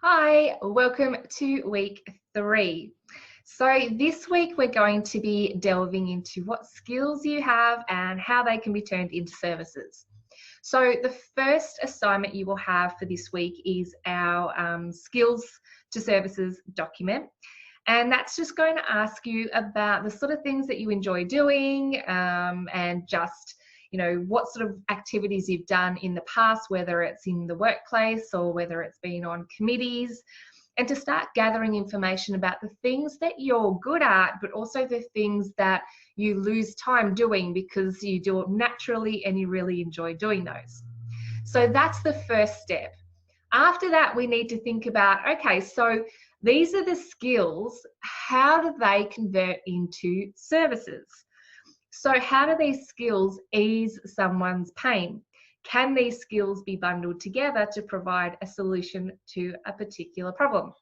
Hi, welcome to week 3. So this week we're going to be delving into what skills you have and how they can be turned into services. So the first assignment you will have for this week is our skills to services document. And that's just going to ask you about the sort of things that you enjoy doing, and just, what sort of activities you've done in the past, whether it's in the workplace or whether it's been on committees, and to start gathering information about the things that you're good at, but also the things that you lose time doing because you do it naturally and you really enjoy doing those. So that's the first step. After that, we need to think about, okay, so these are the skills. How do they convert into services? So how do these skills ease someone's pain? Can these skills be bundled together to provide a solution to a particular problem?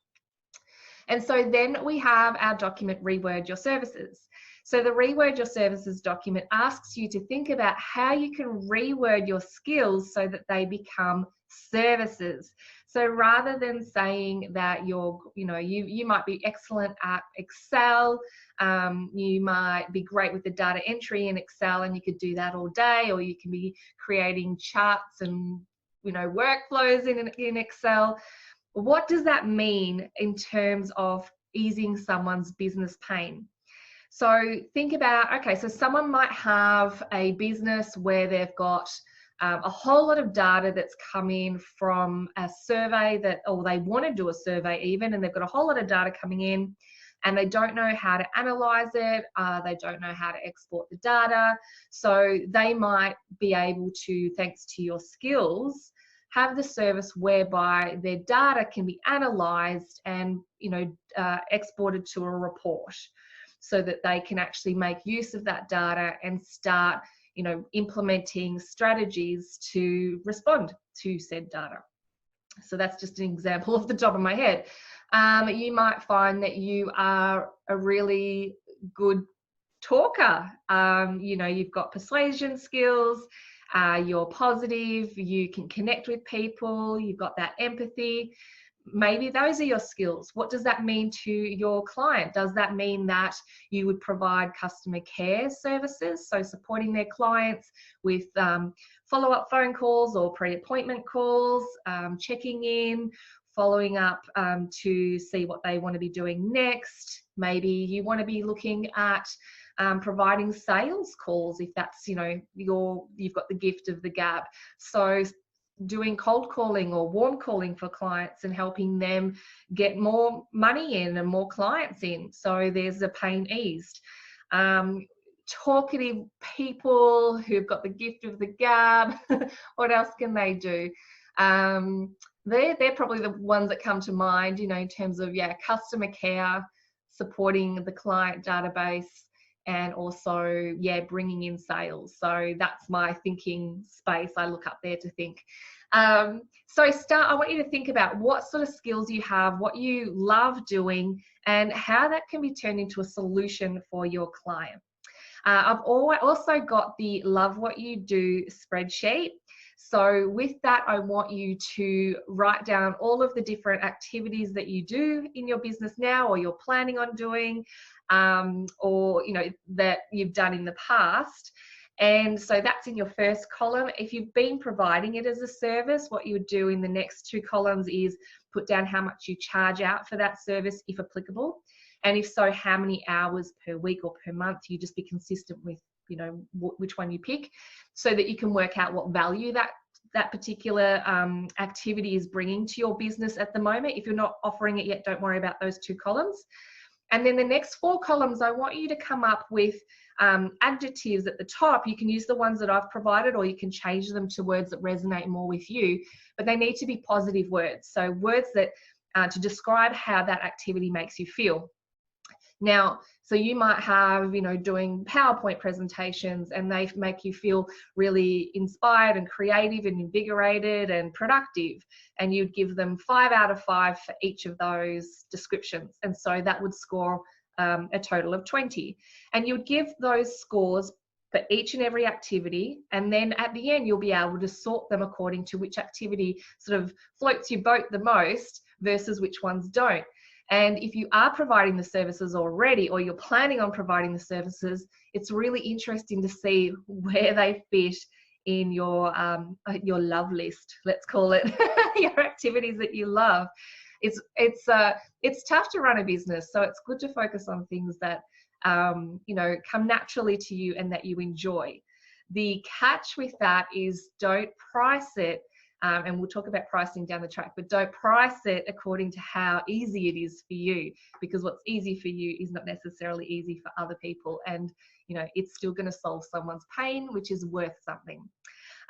And so then we have our document, Reword Your Services. So the Reword Your Services document asks you to think about how you can reword your skills so that they become services. So rather than saying that you might be excellent at Excel, you might be great with the data entry in Excel and you could do that all day, or you can be creating charts and workflows in Excel. What does that mean in terms of easing someone's business pain? So think about, okay, so someone might have a business where they've got a whole lot of data that's come in from a survey or they want to do a survey even, and they've got a whole lot of data coming in and they don't know how to analyze it, they don't know how to export the data. So they might be able to, thanks to your skills, have the service whereby their data can be analyzed and exported to a report, so that they can actually make use of that data and start implementing strategies to respond to said data. So that's just an example off the top of my head. You might find that you are a really good talker. You've got persuasion skills, you're positive, you can connect with people, you've got that empathy. Maybe those are your skills. What does that mean to your client? Does that mean that you would provide customer care services, so supporting their clients with follow-up phone calls or pre-appointment calls, checking in, following up to see what they want to be doing next? Maybe you want to be looking at providing sales calls, if that's you've got the gift of the gab. So doing cold calling or warm calling for clients and helping them get more money in and more clients in, so there's a pain eased. Talkative people who've got the gift of the gab, what else can they do? They're probably the ones that come to mind, in terms of customer care, supporting the client database, and also bringing in sales. So that's my thinking space. I look up there to think. I want you to think about what sort of skills you have, what you love doing, and how that can be turned into a solution for your client. I've also got the Love What You Do spreadsheet. So with that, I want you to write down all of the different activities that you do in your business now, or you're planning on doing, or that you've done in the past. And so that's in your first column. If you've been providing it as a service, what you would do in the next 2 columns is put down how much you charge out for that service, if applicable. And if so, how many hours per week or per month. You just be consistent with which one you pick, so that you can work out what value that particular activity is bringing to your business at the moment. If you're not offering it yet, don't worry about those 2 columns. And then the next 4 columns, I want you to come up with adjectives at the top. You can use the ones that I've provided, or you can change them to words that resonate more with you, but they need to be positive words. So words that to describe how that activity makes you feel. Now, so you might have, doing PowerPoint presentations, and they make you feel really inspired and creative and invigorated and productive. And you'd give them 5 out of 5 for each of those descriptions. And so that would score a total of 20. And you'd give those scores for each and every activity. And then at the end, you'll be able to sort them according to which activity sort of floats your boat the most versus which ones don't. And if you are providing the services already, or you're planning on providing the services, it's really interesting to see where they fit in your love list, let's call it, your activities that you love. It's tough to run a business, so it's good to focus on things that come naturally to you and that you enjoy. The catch with that is don't price it, and we'll talk about pricing down the track, but don't price it according to how easy it is for you, because what's easy for you is not necessarily easy for other people, and it's still going to solve someone's pain, which is worth something.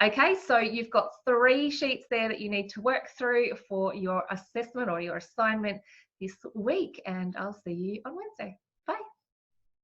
Okay, so you've got 3 sheets there that you need to work through for your assessment or your assignment this week, and I'll see you on Wednesday.